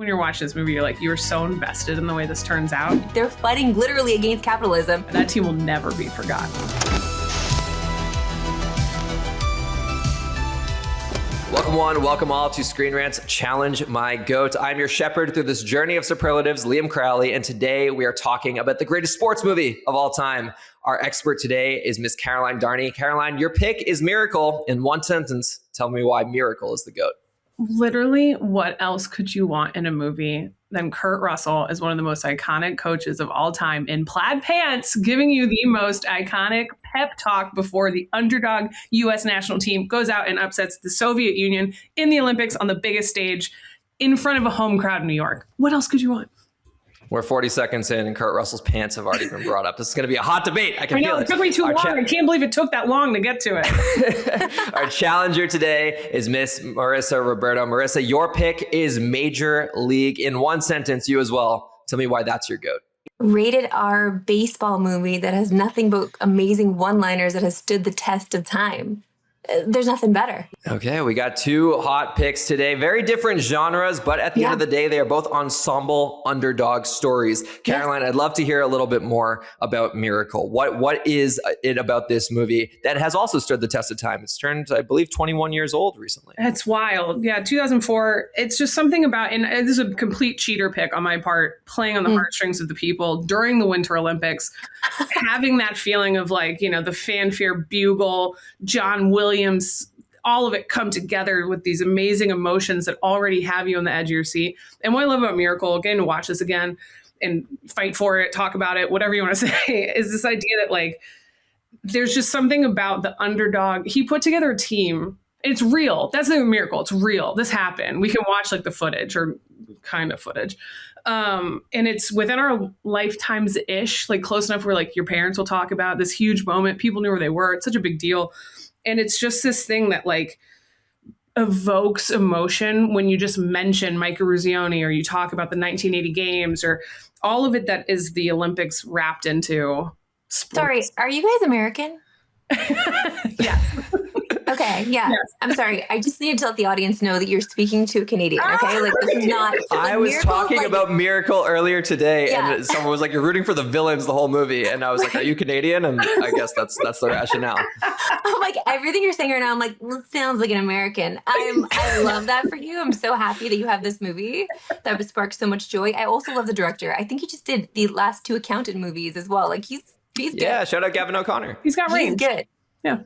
when you're watching this movie, you're like, you're so invested in the way this turns out. They're fighting literally against capitalism. And that team will never be forgotten. Welcome one, welcome all to Screen Rant's Challenge My Goat. I'm your shepherd through this journey of superlatives, Liam Crowley, and today we are talking about the greatest sports movie of all time. Our expert today is Miss Caroline Darney. Caroline, your pick is Miracle. In one sentence, tell me why Miracle is the GOAT. Literally, what else could you want in a movie than Kurt Russell as one of the most iconic coaches of all time in plaid pants, giving you the most iconic pep talk before the underdog U.S. national team goes out and upsets the Soviet Union in the Olympics on the biggest stage in front of a home crowd in New York. What else could you want? We're 40 seconds in and Kurt Russell's pants have already been brought up. This is going to be a hot debate. I can feel it. It took me too long. I can't believe it took that long to get to it. Our challenger today is Miss Marissa Roberto. Marissa, your pick is Major League. In one sentence, you as well. Tell me why that's your GOAT. Rated R baseball movie that has nothing but amazing one-liners that has stood the test of time. There's nothing better. Okay, we got two hot picks today. Very different genres, but at the end of the day, they are both ensemble underdog stories. Caroline, I'd love to hear a little bit more about Miracle. What is it about this movie that has also stood the test of time? It's turned, I believe, 21 years old recently. That's wild. Yeah, 2004. It's just something about, and this is a complete cheater pick on my part, playing on the heartstrings of the people during the Winter Olympics, having that feeling of like, you know, the fanfare bugle, John Williams, all of it come together with these amazing emotions that already have you on the edge of your seat. And what I love about Miracle, getting to watch this again and fight for it, talk about it, whatever you want to say, is this idea that like, there's just something about the underdog. He put together a team. It's real. That's the Miracle. It's real. This happened. We can watch like the footage or kind of footage. And it's within our lifetimes-ish, like close enough where like your parents will talk about this huge moment. People knew where they were. It's such a big deal. And it's just this thing that like evokes emotion when you just mention Mike Eruzione or you talk about the 1980 games or all of it that is the Olympics wrapped into sports. Sorry, are you guys American? Yeah. Okay, yeah. Yes. I'm sorry. I just needed to let the audience know that you're speaking to a Canadian, okay? Like, this is not... Like, I was talking about Miracle earlier today, and someone was like, you're rooting for the villains the whole movie. And I was like, are you Canadian? And I guess that's the rationale. I'm like, everything you're saying right now, I'm like, well, it sounds like an American. I love that for you. I'm so happy that you have this movie that would spark so much joy. I also love the director. I think he just did the last two Accountant movies as well. Like, he's good. Yeah, shout out Gavin O'Connor. He's got range. He's good.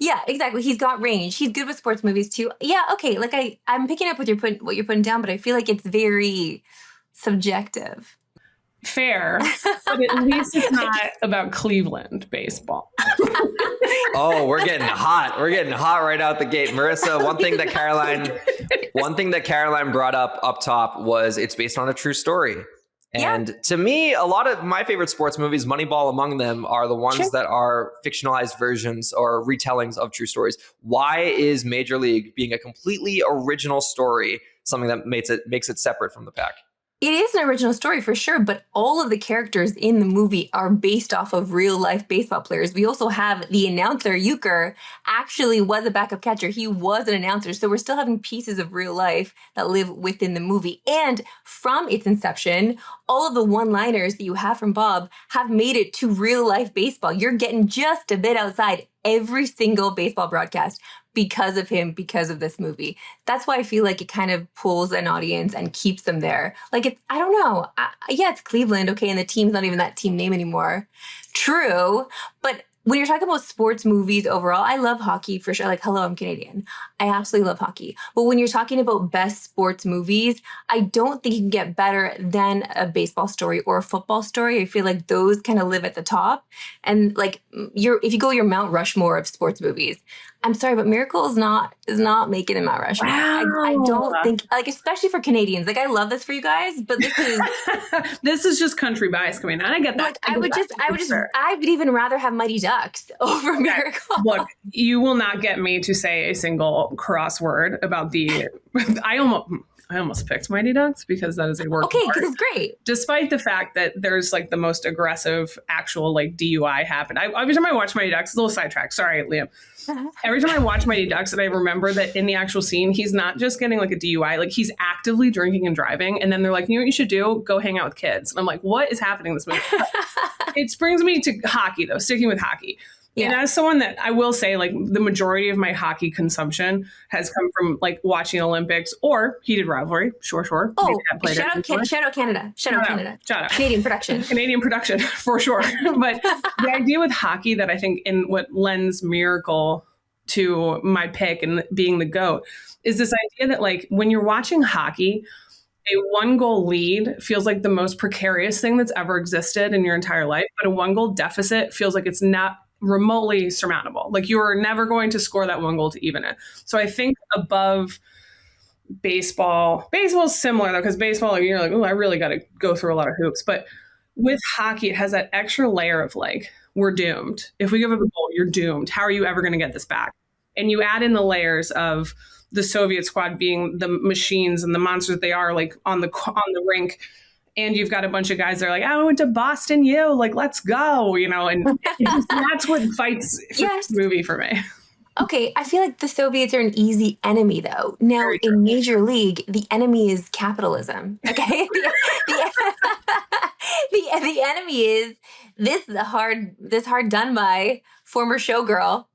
Yeah, exactly. He's got range. He's good with sports movies too. Yeah, okay. Like I'm picking up what you're putting down, but I feel like it's very subjective. Fair, but at least it's not about Cleveland baseball. Oh, we're getting hot. We're getting hot right out the gate. Marissa, one thing that Caroline brought up top was it's based on a true story. And to me, a lot of my favorite sports movies, Moneyball among them, are the ones that are fictionalized versions or retellings of true stories. Why is Major League being a completely original story something that makes it separate from the pack? It is an original story for sure, but all of the characters in the movie are based off of real life baseball players. We also have the announcer, Euchre, actually was a backup catcher. He was an announcer. So we're still having pieces of real life that live within the movie. And from its inception, all of the one-liners that you have from Bob have made it to real life baseball. You're getting just a bit outside every single baseball broadcast because of him, because of this movie. That's why I feel like it kind of pulls an audience and keeps them there. Like, I don't know. It's Cleveland, okay, and the team's not even that team name anymore. True, but when you're talking about sports movies overall, I love hockey for sure. Like, hello, I'm Canadian. I absolutely love hockey. But when you're talking about best sports movies, I don't think you can get better than a baseball story or a football story. I feel like those kind of live at the top. And like, if you go your Mount Rushmore of sports movies, I'm sorry, but Miracle is not making it Mount Rushmore. Wow. I don't think, like, especially for Canadians. Like, I love this for you guys, but this is this is just country bias coming on. I get that. Like, I would even rather have Mighty Ducks over Miracle. Look, you will not get me to say a single cross word about the. I almost picked Mighty Ducks because that is a work. Okay, because it's great. Despite the fact that there's like the most aggressive actual like DUI happen. Every time I watch Mighty Ducks, it's a little sidetrack. Sorry, Liam. Every time I watch Mighty Ducks, and I remember that in the actual scene, he's not just getting like a DUI, like he's actively drinking and driving. And then they're like, you know what you should do? Go hang out with kids. And I'm like, what is happening in this movie? It brings me to hockey, though, sticking with hockey. Yeah. And as someone that I will say, like the majority of my hockey consumption has come from like watching Olympics or heated rivalry. Sure. Oh, shout out Canada. Shout out. Canadian production for sure. But the idea with hockey that I think in what lends miracle to my pick and being the GOAT is this idea that like when you're watching hockey, a 1-goal lead feels like the most precarious thing that's ever existed in your entire life. But a 1-goal deficit feels like it's not remotely surmountable. Like you're never going to score that 1 goal to even it. So I think above baseball's similar though, because baseball, like, you're like, oh, I really got to go through a lot of hoops. But with hockey, it has that extra layer of like, we're doomed. If we give up a goal, you're doomed. How are you ever going to get this back? And you add in the layers of the Soviet squad being the machines and the monsters they are, like on the rink. And you've got a bunch of guys that are like, I went to Boston U, like, let's go, you know, and that's what fights this movie for me. Okay, I feel like the Soviets are an easy enemy, though. Now, in Major League, the enemy is capitalism, okay? the enemy is this hard done by former showgirl.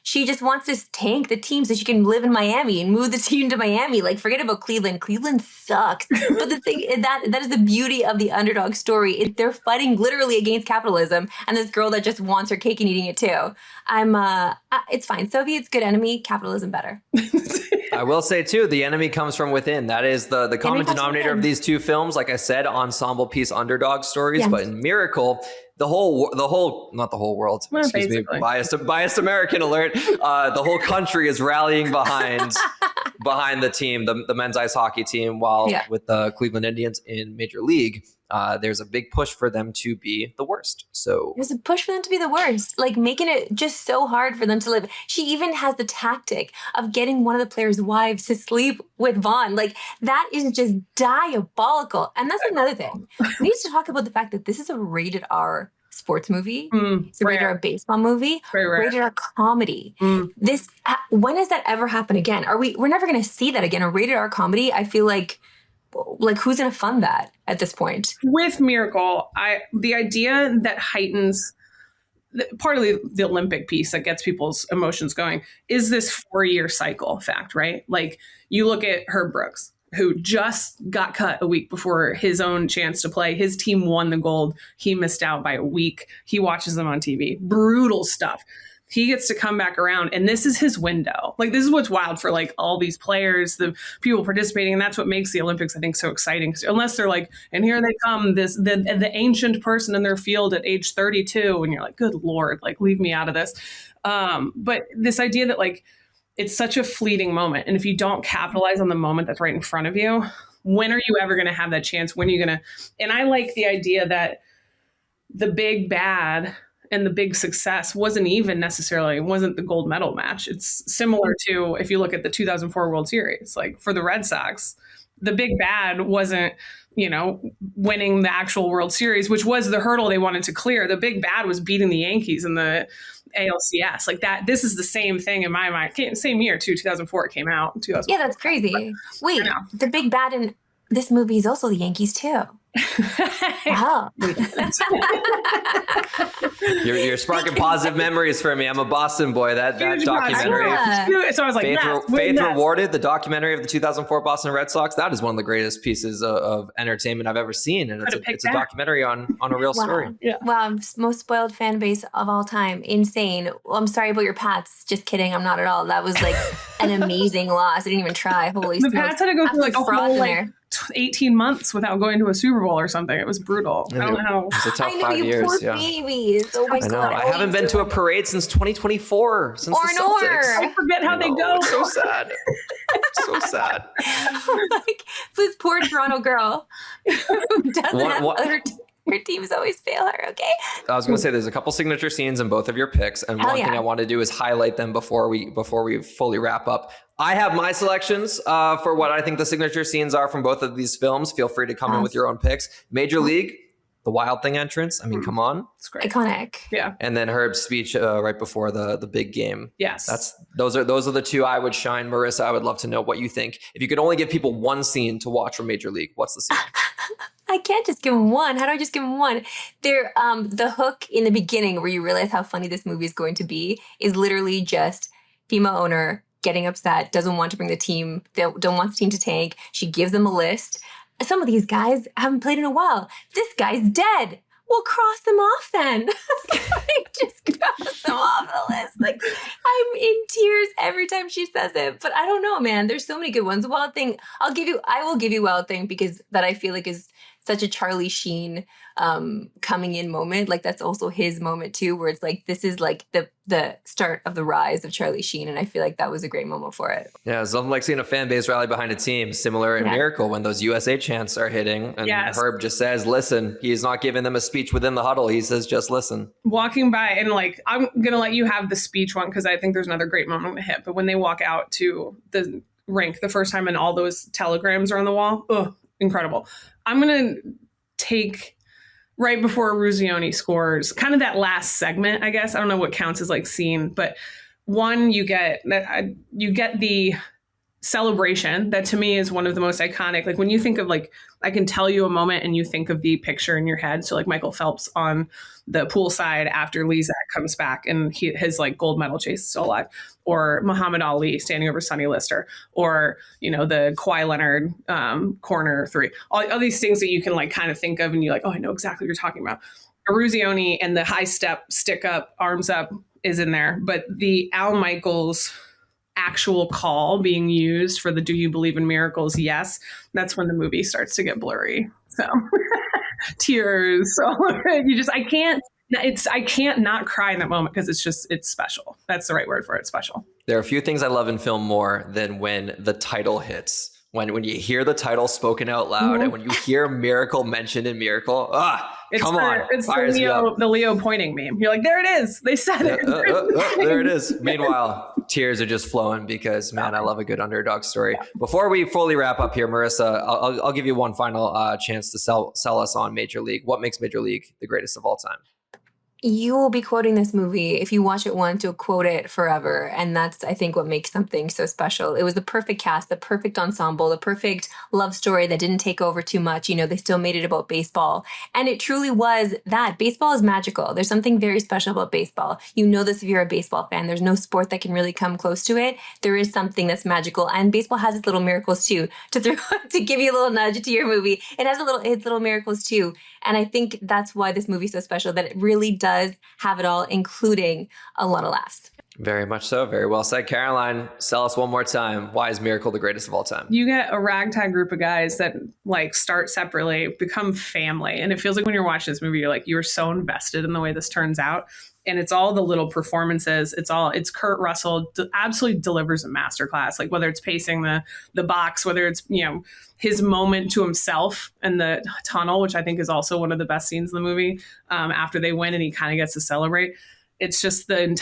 She just wants to tank the team so she can live in Miami and move the team to Miami. Like, forget about Cleveland. Cleveland sucks. But the thing that is the beauty of the underdog story. They're fighting literally against capitalism, and this girl that just wants her cake and eating it too. It's fine. Soviets, good enemy. Capitalism, better. I will say too, the enemy comes from within. That is the common denominator of these two films. Like I said, ensemble piece underdog stories, yes. But in Miracle, the whole not the whole world, well, excuse basically. Me, biased American alert. The whole country is rallying behind the team, the men's ice hockey team, while with the Cleveland Indians in Major League, there's a big push for them to be the worst. So there's a push for them to be the worst, like making it just so hard for them to live. She even has the tactic of getting one of the players' wives to sleep with Vaughn. Like, that is just diabolical. And that's another thing. We need to talk about the fact that this is a rated R sports movie. It's a rated R baseball movie, rated R comedy. This, when does that ever happen again? We're never going to see that again. A rated R comedy, I feel like who's going to fund that at this point? With Miracle, the idea that heightens partly the Olympic piece that gets people's emotions going is this 4-year cycle fact, right? Like, you look at Herb Brooks, who just got cut a week before his own chance to play. His team won the gold. He missed out by a week. He watches them on TV. Brutal stuff. He gets to come back around, and this is his window. Like, this is what's wild for like all these players, the people participating, and that's what makes the Olympics, I think, so exciting. Unless they're like, and here they come, the ancient person in their field at age 32, and you're like, good Lord, like, leave me out of this. But this idea that like it's such a fleeting moment, and if you don't capitalize on the moment that's right in front of you, when are you ever going to have that chance? When are you going to? And I like the idea that the big bad and the big success wasn't the gold medal match. It's similar to if you look at the 2004 World Series, like for the Red Sox, the big bad wasn't, winning the actual World Series, which was the hurdle they wanted to clear. The big bad was beating the Yankees in the ALCS. Like that, this is the same thing in my mind. Same year too, 2004 it came out. 2004. Yeah, that's crazy. Wait, the big bad in this movie is also the Yankees too. Oh. You're sparking positive memories for me. I'm a Boston boy. That documentary. So I was like, Faith Rewarded, the documentary of the 2004 Boston Red Sox. That is one of the greatest pieces of entertainment I've ever seen, and it's a documentary on a real story. Yeah. Wow, most spoiled fan base of all time. Insane. Well, I'm sorry about your Pats. Just kidding. I'm not at all. That was like an amazing loss. I didn't even try. Holy smokes. The Pats had to go through like a whole 18 months without going to a Super Bowl or something. It was brutal. I don't know how. It was a tough 5 years. Poor babies. Oh my God. I haven't been to a parade since 2024. Since the Celtics. I forget how they go. It's so sad. So sad. Like, this poor Toronto girl who doesn't have other Your teams always fail her, okay? I was going to say there's a couple signature scenes in both of your picks, and one thing I want to do is highlight them before we fully wrap up. I have my selections for what I think the signature scenes are from both of these films. Feel free to come in with your own picks. Major League, the Wild Thing entrance. I mean, come on. It's great. Iconic. Yeah. And then Herb's speech right before the big game. Yes. Those are the two I would shine. Marissa, I would love to know what you think. If you could only give people one scene to watch from Major League, what's the scene? I can't just give him one. How do I just give him one? There, the hook in the beginning where you realize how funny this movie is going to be is literally just female owner getting upset, doesn't want to bring the team, don't want the team to tank. She gives them a list. Some of these guys haven't played in a while. This guy's dead. We'll cross them off then. Just cross them off the list. Like, I'm in tears every time she says it. But I don't know, man. There's so many good ones. Wild Thing, I will give you Wild Thing because that I feel like is such a Charlie Sheen coming in moment. Like, that's also his moment too, where it's like, this is like the start of the rise of Charlie Sheen. And I feel like that was a great moment for it. Yeah, it's something like seeing a fan base rally behind a team, similar in Miracle when those USA chants are hitting. And Herb just says, listen. He's not giving them a speech within the huddle. He says, just listen. Walking by, and like, I'm going to let you have the speech one because I think there's another great moment to hit. But when they walk out to the rink the first time and all those telegrams are on the wall, incredible. I'm going to take right before Ruzioni scores, kind of that last segment, I guess. I don't know what counts as like scene, but one, you get the celebration that to me is one of the most iconic. Like when you think of like, I can tell you a moment and you think of the picture in your head. So like Michael Phelps on the poolside after Lezak comes back and his like gold medal chase is still alive, or Muhammad Ali standing over Sonny Lister, or, you know, the Kawhi Leonard corner three, all these things that you can like kind of think of and you're like, oh, I know exactly what you're talking about. Ruzioni and the high step, stick up, arms up is in there, but the Al Michaels actual call being used for the "Do you believe in miracles?" Yes, that's when the movie starts to get blurry. So tears. So I can't not cry in that moment because it's special. That's the right word for it. Special. There are a few things I love in film more than when the title hits. When you hear the title spoken out loud and when you hear Miracle mentioned in Miracle, come on. It's the Leo pointing meme. You're like, there it is. They said it. There it is. Meanwhile, tears are just flowing because, man, I love a good underdog story. Before we fully wrap up here, Marissa, I'll give you one final chance to sell us on Major League. What makes Major League the greatest of all time? You will be quoting this movie. If you watch it once, you'll quote it forever. And that's, I think, what makes something so special. It was the perfect cast, the perfect ensemble, the perfect love story that didn't take over too much. You know, they still made it about baseball. And it truly was that. Baseball is magical. There's something very special about baseball. You know this if you're a baseball fan. There's no sport that can really come close to it. There is something that's magical. And baseball has its little miracles too. To give you a little nudge to your movie, it has its little miracles too. And I think that's why this movie is so special, that it really does have it all, including a lot of laughs. Very much so. Very well said. Caroline, sell us one more time. Why is Miracle the greatest of all time? You get a ragtag group of guys that like start separately, become family. And it feels like when you're watching this movie, you're so invested in the way this turns out. And it's all the little performances. It's Kurt Russell absolutely delivers a masterclass. Like whether it's pacing the box, whether it's, his moment to himself in the tunnel, which I think is also one of the best scenes in the movie, after they win and he kind of gets to celebrate. It's just the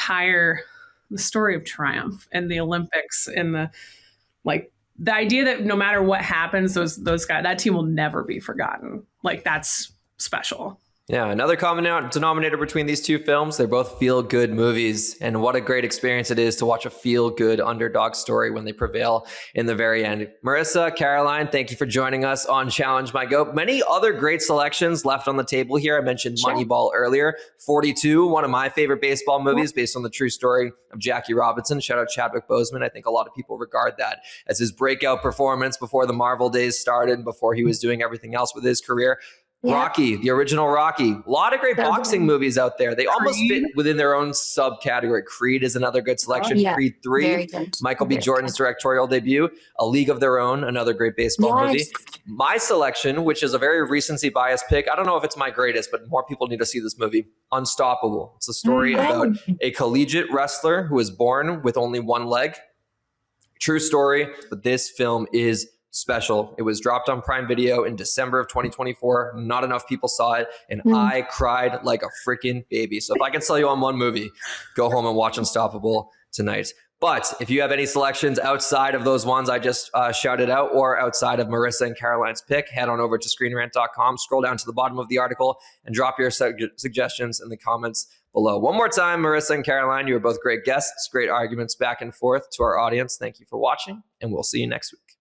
story of triumph and the Olympics and the idea that no matter what happens, those guys, that team will never be forgotten. Like that's special. Yeah, another common denominator between these two films, they're both feel-good movies. And what a great experience it is to watch a feel-good underdog story when they prevail in the very end. Marissa, Caroline, thank you for joining us on Challenge My Goat. Many other great selections left on the table here. I mentioned Moneyball earlier. 42, one of my favorite baseball movies based on the true story of Jackie Robinson. Shout out Chadwick Boseman. I think a lot of people regard that as his breakout performance before the Marvel days started, before he was doing everything else with his career. Yeah. Rocky, the original Rocky. A lot of great boxing movies out there. They almost fit within their own subcategory. Creed is another good selection. Creed 3, Michael B. Jordan's directorial debut. A League of Their Own, another great baseball movie. My selection, which is a very recency biased pick. I don't know if it's my greatest, but more people need to see this movie. Unstoppable. It's a story about a collegiate wrestler who was born with only one leg. True story, but this film is special. It was dropped on Prime Video in December of 2024. Not enough people saw it, and I cried like a freaking baby. So if I can sell you on one movie, go home and watch Unstoppable tonight. But if you have any selections outside of those ones I just shouted out, or outside of Marissa and Caroline's pick, head on over to screenrant.com, scroll down to the bottom of the article, and drop your suggestions in the comments below. One more time, Marissa and Caroline, you were both great guests, great arguments back and forth. To our audience, thank you for watching, and we'll see you next week.